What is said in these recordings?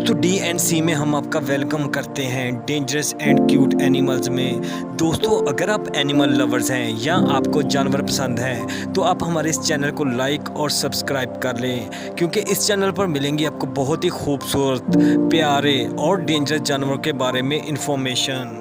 दोस्तों DNC में हम आपका वेलकम करते हैं डेंजरस एंड क्यूट एनिमल्स में। दोस्तों अगर आप एनिमल लवर्स हैं या आपको जानवर पसंद हैं तो आप हमारे इस चैनल को लाइक और सब्सक्राइब कर लें, क्योंकि इस चैनल पर मिलेंगी आपको बहुत ही खूबसूरत, प्यारे और डेंजरस जानवरों के बारे में इंफॉर्मेशन।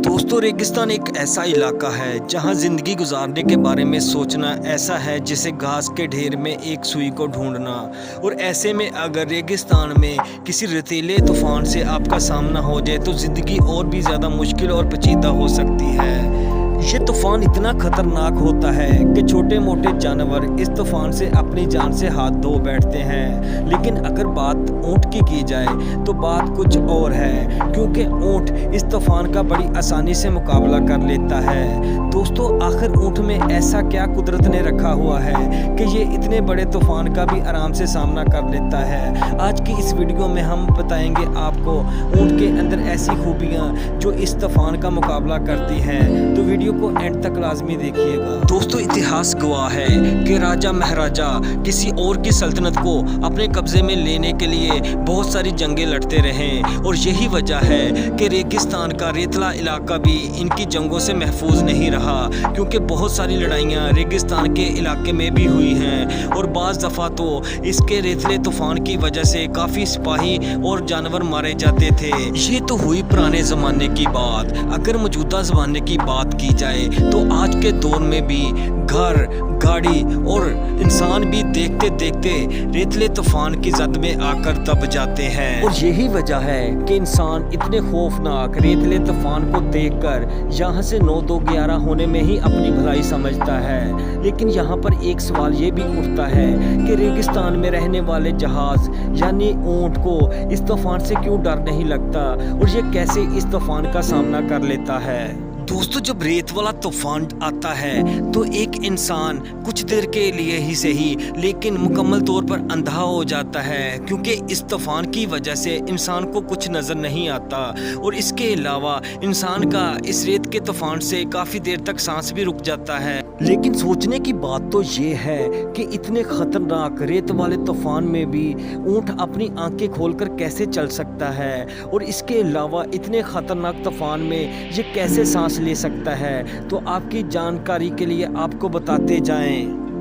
दोस्तों रेगिस्तान एक ऐसा इलाका है जहां ज़िंदगी गुजारने के बारे में सोचना ऐसा है जैसे घास के ढेर में एक सुई को ढूंढना। और ऐसे में अगर रेगिस्तान में किसी रेतीले तूफान से आपका सामना हो जाए तो ज़िंदगी और भी ज़्यादा मुश्किल और पेचीदा हो सकती है। ये तूफान इतना खतरनाक होता है कि छोटे मोटे जानवर इस तूफान से अपनी जान से हाथ धो बैठते हैं। लेकिन अगर बात ऊँट की जाए तो बात कुछ और है, क्योंकि ऊँट इस तूफान का बड़ी आसानी से मुकाबला कर लेता है। दोस्तों आखिर ऊँट में ऐसा क्या कुदरत ने रखा हुआ है कि ये इतने बड़े तूफान का भी आराम से सामना कर लेता है। आज की इस वीडियो में हम बताएंगे आपको ऊँट के अंदर ऐसी खूबियाँ जो इस तूफान का मुकाबला करती हैं, तो वीडियो को एंड तक लाजमी देखिएगा। दोस्तों इतिहास गवाह है कि राजा महाराजा किसी और की सल्तनत को अपने कब्जे में लेने के लिए बहुत सारी जंगें लड़ते रहे, और यही वजह है कि रेगिस्तान का रेतला इलाका भी इनकी जंगों से महफूज नहीं रहा, क्योंकि बहुत सारी लड़ाइयाँ रेगिस्तान के इलाके में भी हुई हैं। और बाज़ दफ़ा तो इसके रेतले तूफान की वजह से काफ़ी सिपाही और जानवर मारे जाते थे। ये तो हुई पुराने ज़माने की बात। अगर मौजूदा ज़माने की बात की जाए तो आज के दौर में भी घर, गाड़ी और इंसान भी देखते देखते रेतले तूफान की जद में आकर दब जाते हैं। और यही वजह है कि इंसान इतने खौफनाक रेतले तूफान को देखकर यहाँ से 9-2-11 होने में ही अपनी भलाई समझता है। लेकिन यहाँ पर एक सवाल ये भी उठता है कि रेगिस्तान में रहने वाले जहाज यानी ऊँट को इस तूफान से क्यों डर नहीं लगता, और ये कैसे इस तूफान का सामना कर लेता है। दोस्तों जब रेत वाला तूफान आता है तो एक इंसान कुछ देर के लिए ही सही लेकिन मुकम्मल तौर पर अंधा हो जाता है, क्योंकि इस तूफान की वजह से इंसान को कुछ नज़र नहीं आता। और इसके अलावा इंसान का इस रेत के तूफान से काफ़ी देर तक सांस भी रुक जाता है। लेकिन सोचने की बात तो ये है कि इतने खतरनाक रेत वाले तूफान में भी ऊँट अपनी आंखें खोलकर कैसे चल सकता है, और इसके अलावा इतने खतरनाक तूफान में ये कैसे सांस ले सकता है। तो आपकी जानकारी के लिए आपको बताते जाएं।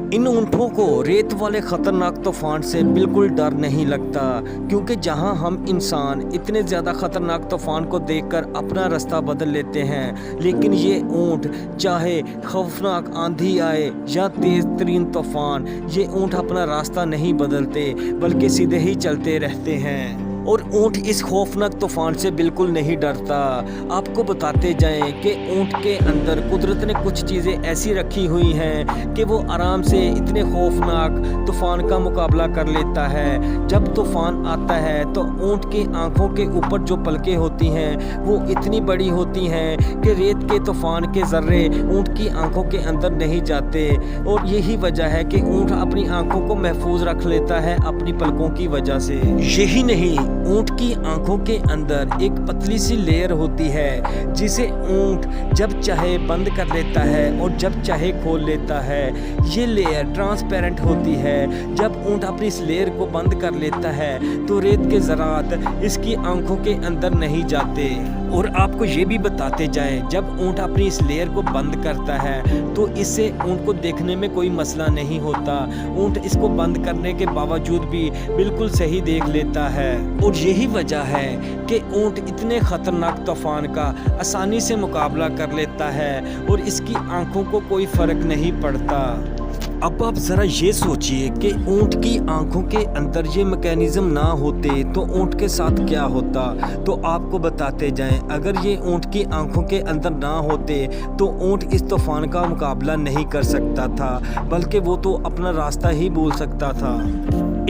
इन ऊँटों को रेत वाले खतरनाक तूफान से बिल्कुल डर नहीं लगता, क्योंकि जहां हम इंसान इतने ज़्यादा खतरनाक तूफान को देखकर अपना रास्ता बदल लेते हैं, लेकिन ये ऊँट चाहे खौफनाक आंधी आए या तेज़ तरीन तूफान, ये ऊँट अपना रास्ता नहीं बदलते बल्कि सीधे ही चलते रहते हैं। और ऊँट इस खौफनाक तूफान से बिल्कुल नहीं डरता। आपको बताते जाएं कि ऊँट के अंदर कुदरत ने कुछ चीज़ें ऐसी रखी हुई हैं कि वो आराम से इतने खौफनाक तूफान का मुकाबला कर लेता है। जब तूफान आता है तो ऊँट की आंखों के ऊपर जो पलकें होती हैं वो इतनी बड़ी होती हैं कि रेत के तूफान के ज़र्रे ऊँट की आंखों के अंदर नहीं जाते। और यही वजह है कि ऊँट अपनी आंखों को महफूज रख लेता है अपनी पलकों की वजह से। यही नहीं, ऊँट की आंखों के अंदर एक पतली सी लेयर होती है जिसे ऊँट जब चाहे बंद कर लेता है और जब चाहे खोल लेता है। ये लेयर ट्रांसपेरेंट होती है। जब ऊँट अपनी इस लेयर को बंद कर लेता है तो रेत के ज़रात इसकी आंखों के अंदर नहीं जाते। और आपको ये भी बताते जाएं, जब ऊँट अपनी इस लेयर को बंद करता है तो इससे ऊँट को देखने में कोई मसला नहीं होता। ऊँट इसको बंद करने के बावजूद भी बिल्कुल सही देख लेता है। और यही वजह है कि ऊँट इतने खतरनाक तूफान का आसानी से मुकाबला कर लेता है और इसकी आंखों को कोई फ़र्क नहीं पड़ता। अब आप ज़रा ये सोचिए कि ऊँट की आंखों के अंदर ये मैकेनिज़्म ना होते तो ऊँट के साथ क्या होता। तो आपको बताते जाएं, अगर ये ऊँट की आंखों के अंदर ना होते तो ऊँट इस तूफान का मुकाबला नहीं कर सकता था, बल्कि वो तो अपना रास्ता ही भूल सकता था।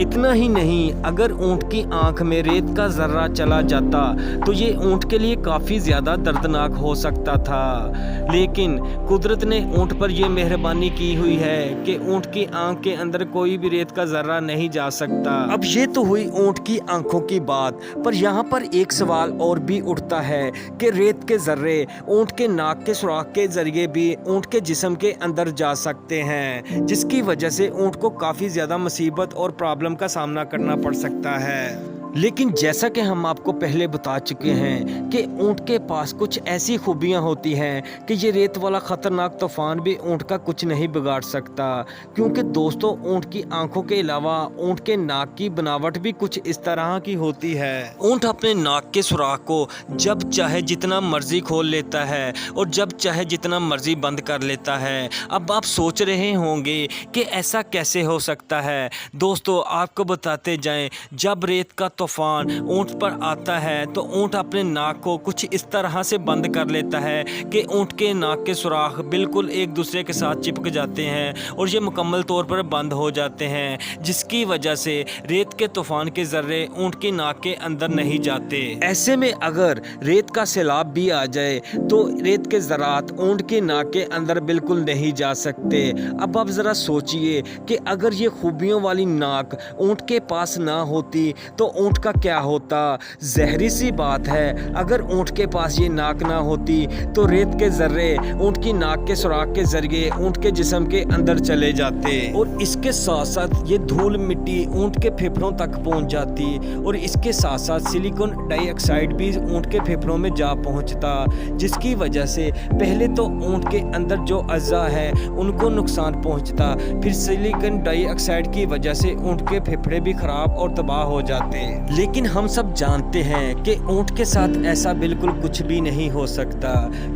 इतना ही नहीं, अगर ऊँट की आंख में रेत का ज़र्रा चला जाता तो ये ऊँट के लिए काफ़ी ज़्यादा दर्दनाक हो सकता था। लेकिन कुदरत ने ऊँट पर यह मेहरबानी की हुई है कि ऊँट की आंख के अंदर कोई भी रेत का ज़र्रा नहीं जा सकता। अब ये तो हुई ऊँट की आंखों की बात, पर यहाँ पर एक सवाल और भी उठता है कि रेत के ज़र्रे ऊँट के नाक के सुराख के ज़रिए भी ऊँट के जिस्म के अंदर जा सकते हैं, जिसकी वजह से ऊँट को काफ़ी ज़्यादा मुसीबत और प्रॉब्लम का सामना करना पड़ सकता है। लेकिन जैसा कि हम आपको पहले बता चुके हैं कि ऊँट के पास कुछ ऐसी खूबियाँ होती हैं कि ये रेत वाला ख़तरनाक तूफ़ान भी ऊँट का कुछ नहीं बिगाड़ सकता। क्योंकि दोस्तों, ऊँट की आंखों के अलावा ऊँट के नाक की बनावट भी कुछ इस तरह की होती है। ऊँट अपने नाक के सुराख को जब चाहे जितना मर्जी खोल लेता है और जब चाहे जितना मर्जी बंद कर लेता है। अब आप सोच रहे होंगे कि ऐसा कैसे हो सकता है। दोस्तों, आपको बताते जाएं, जब रेत का तूफान ऊँट पर आता है तो ऊँट अपने नाक को कुछ इस तरह से बंद कर लेता है कि ऊँट के नाक के सुराख बिल्कुल एक दूसरे के साथ चिपक जाते हैं और ये मुकम्मल तौर पर बंद हो जाते हैं, जिसकी वजह से रेत के तूफान के जर्रे ऊँट की नाक के अंदर नहीं जाते। ऐसे में अगर रेत का सैलाब भी आ जाए तो रेत के ज़रात ऊँट की नाक के अंदर बिल्कुल नहीं जा सकते। अब आप ज़रा सोचिए कि अगर ये खूबियों वाली नाक ऊँट के पास ना होती तो ऊँट का क्या होता। जहरी सी बात है, अगर ऊँट के पास ये नाक ना होती तो रेत के जर्रे ऊँट की नाक के सुराख के जरिए ऊँट के जिस्म के अंदर चले जाते और इसके साथ साथ ये धूल मिट्टी ऊँट के फेफड़ों तक पहुँच जाती और इसके साथ साथ सिलिकॉन डाइऑक्साइड भी ऊँट के फेफड़ों में जा पहुँचता, जिसकी वजह से पहले तो ऊँट के अंदर जो अज़ा है उनको नुकसान पहुँचता, फिर सिलिकॉन डाइऑक्साइड की वजह से ऊँट के फेफड़े भी खराब और तबाह हो जाते। लेकिन हम सब जानते हैं कि ऊँट के साथ ऐसा बिल्कुल कुछ भी नहीं हो सकता,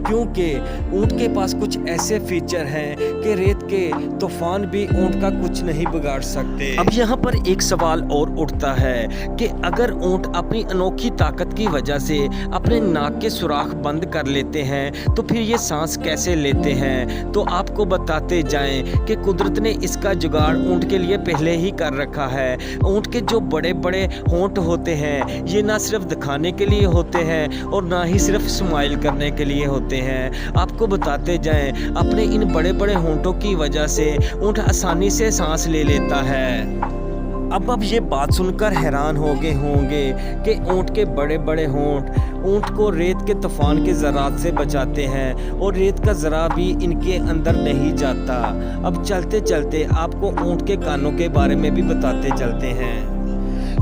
क्योंकि ऊँट के पास कुछ ऐसे फीचर हैं कि रेत के तूफान भी ऊँट का कुछ नहीं बिगाड़ सकते। अब यहाँ पर एक सवाल और उठता है कि अगर ऊँट अपनी अनोखी ताकत की वजह से अपने नाक के सुराख बंद कर लेते हैं तो फिर ये सांस कैसे लेते हैं। तो आपको बताते जाएं कि कुदरत ने इसका जुगाड़ ऊँट के लिए पहले ही कर रखा है। ऊँट के जो बड़े बड़े होंठ होते हैं ये ना सिर्फ दिखाने के लिए होते हैं और ना ही सिर्फ स्माइल करने के लिए होते हैं। आपको बताते जाएं, अपने इन बड़े बड़े होंठों की वजह से ऊँट आसानी से सांस ले लेता है। अब आप ये बात सुनकर हैरान हो गए होंगे कि ऊँट के बड़े बड़े होंठ ऊँट को रेत के तूफान के ज़रात से बचाते हैं और रेत का ज़रा भी इनके अंदर नहीं जाता। अब चलते चलते आपको ऊँट के कानों के बारे में भी बताते चलते हैं,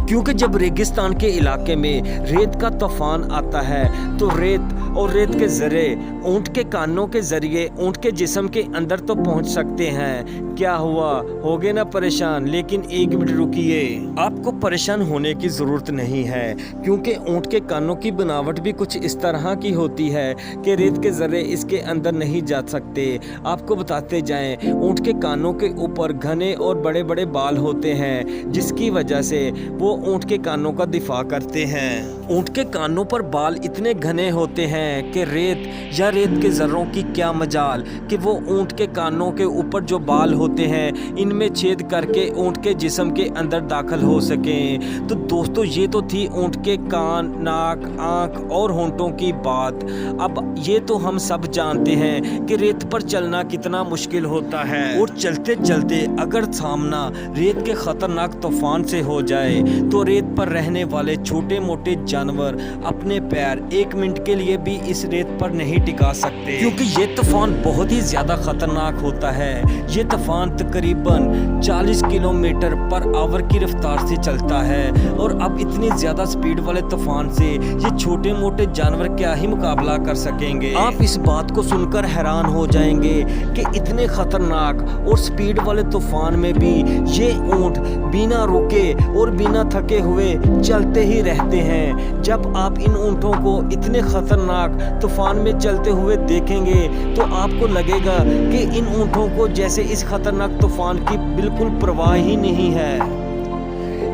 क्योंकि जब रेगिस्तान के इलाके में रेत का तूफान आता है तो रेत और रेत के ज़रे ऊँट के कानों के ज़रिए ऊँट के जिस्म के अंदर तो पहुँच सकते हैं। क्या हुआ, हो गए ना परेशान? लेकिन एक मिनट रुकिए, आपको परेशान होने की ज़रूरत नहीं है, क्योंकि ऊँट के कानों की बनावट भी कुछ इस तरह की होती है कि रेत के ज़रे इसके अंदर नहीं जा सकते। आपको बताते जाएं, ऊँट के कानों के ऊपर घने और बड़े बड़े बाल होते हैं, जिसकी वजह से वो ऊँट के कानों का दिफा करते हैं। ऊँट के कानों पर बाल इतने घने होते हैं कि रेत या रेत के ज़र्रों की क्या मजाल कि वो ऊँट के कानों के ऊपर जो बाल होते हैं इनमें छेद करके ऊँट के जिस्म के अंदर दाखिल हो सकें। तो दोस्तों, ये तो थी ऊँट के कान, नाक, आँख और होंठों की बात। अब ये तो हम सब जानते हैं कि रेत पर चलना कितना मुश्किल होता है और चलते चलते अगर सामना रेत के ख़तरनाक तूफान से हो जाए तो रेत पर रहने वाले छोटे मोटे जानवर अपने पैर एक मिनट के लिए भी इस रेत पर नहीं टिका सकते, क्योंकि ये तूफान बहुत ही ज़्यादा ख़तरनाक होता है। ये तूफान तकरीबन 40 किलोमीटर पर आवर की रफ्तार से चलता है और अब इतनी ज़्यादा स्पीड वाले तूफान से ये छोटे मोटे जानवर क्या ही मुकाबला कर सकेंगे। आप इस बात को सुनकर हैरान हो जाएंगे कि इतने ख़तरनाक और स्पीड वाले तूफान में भी ये ऊँट बिना रुके और बिना थके हुए चलते ही रहते हैं। जब आप इन ऊँटों को इतने ख़तरनाक तूफान में चलते हुए देखेंगे तो आपको लगेगा कि इन ऊँटों को जैसे इस ख़तरनाक तूफान की बिल्कुल परवाह ही नहीं है।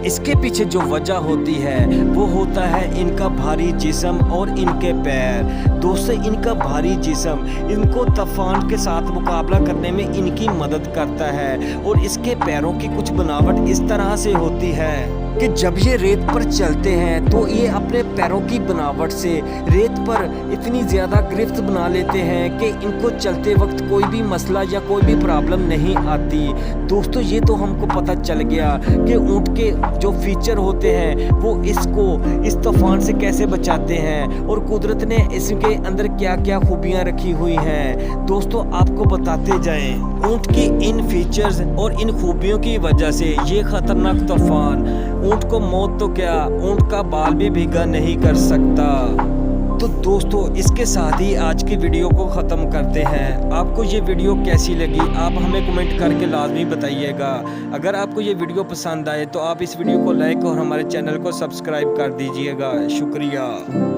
इसके पीछे जो वजह होती है वो होता है इनका भारी जिस्म और इनके पैर। दोस्तों, इनका भारी जिस्म इनको तूफान के साथ मुकाबला करने में इनकी मदद करता है और इसके पैरों की कुछ बनावट इस तरह से होती है कि जब ये रेत पर चलते हैं तो ये अपने पैरों की बनावट से रेत पर इतनी ज़्यादा गिरफ्त बना लेते हैं कि इनको चलते वक्त कोई भी मसला या कोई भी प्रॉब्लम नहीं आती। दोस्तों, ये तो हमको पता चल गया कि ऊँट के जो फीचर होते हैं वो इसको इस तूफान से कैसे बचाते हैं और कुदरत ने इसके अंदर क्या क्या खूबियाँ रखी हुई हैं। दोस्तों, आपको बताते जाएं, ऊँट की इन फीचर्स और इन खूबियों की वजह से ये ख़तरनाक तूफान ऊंट को मौत तो क्या, ऊंट का बाल भी भीगा नहीं कर सकता। तो दोस्तों इसके साथ ही आज की वीडियो को ख़त्म करते हैं। आपको ये वीडियो कैसी लगी आप हमें कमेंट करके लाजमी बताइएगा। अगर आपको ये वीडियो पसंद आए तो आप इस वीडियो को लाइक और हमारे चैनल को सब्सक्राइब कर दीजिएगा। शुक्रिया।